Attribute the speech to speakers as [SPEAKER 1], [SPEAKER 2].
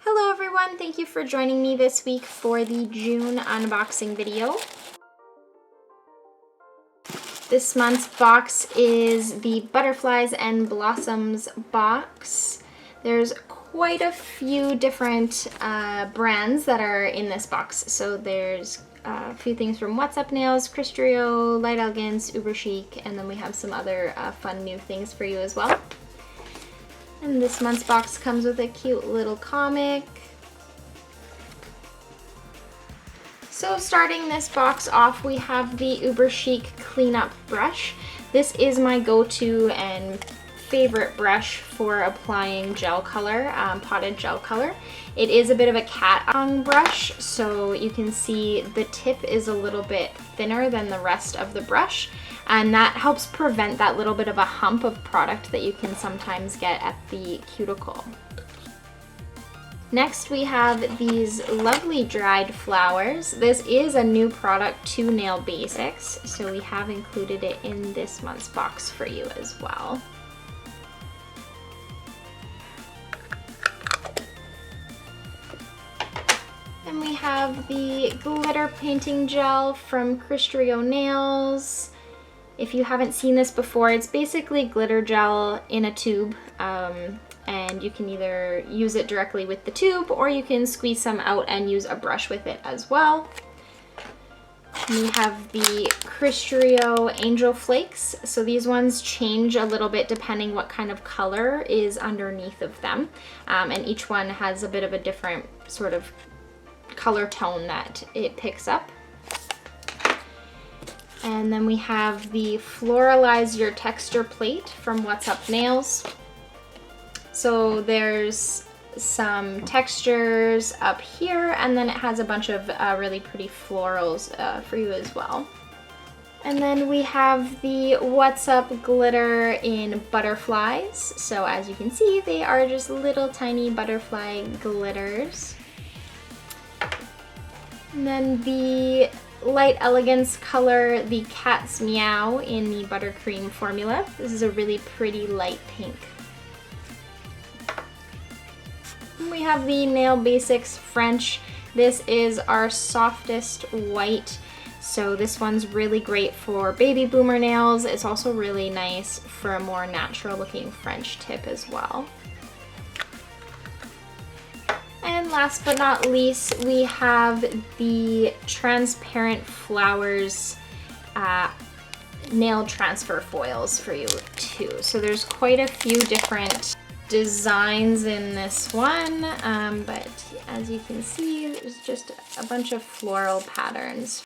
[SPEAKER 1] Hello everyone, thank you for joining me this week for the June unboxing video. This month's box is the Butterflies and Blossoms box. There's quite a few different brands that are in this box. So there's a few things from Nails, Christrio, Light Elegance, UberChic, and then we have some other fun new things for you as well. And this month's box comes with a cute little comic. So starting this box off, we have the UberChic cleanup brush. This is my go-to and favorite brush for applying gel color, potted gel color. It is a bit of a cat tongue brush, so you can see the tip is a little bit thinner than the rest of the brush, and that helps prevent that little bit of a hump of product that you can sometimes get at the cuticle. Next we have these lovely dried flowers. This is a new product to Nail Basics, so we have included it in this month's box for you as well. And we have the glitter painting gel from Christrio Nails. If you haven't seen this before, it's basically glitter gel in a tube, and you can either use it directly with the tube or you can squeeze some out and use a brush with it as well. And we have the Christrio Angel Flakes. So these ones change a little bit depending what kind of color is underneath of them, and each one has a bit of a different sort of color tone that it picks up. And then we have the Floralize Your Texture plate from Nails. So there's some textures up here, and then it has a bunch of really pretty florals for you as well. And then we have the What's Up glitter in butterflies. So as you can see, they are just little tiny butterfly glitters. And then the Light Elegance color, the Cat's Meow in the ButterCream formula. This is a really pretty light pink. And we have the Nail Basics French. This is our softest white. So this one's really great for baby boomer nails. It's also really nice for a more natural looking French tip as well. And last but not least, we have the Transparent Flowers nail transfer foils for you too. So there's quite a few different designs in this one, but as you can see, there's just a bunch of floral patterns.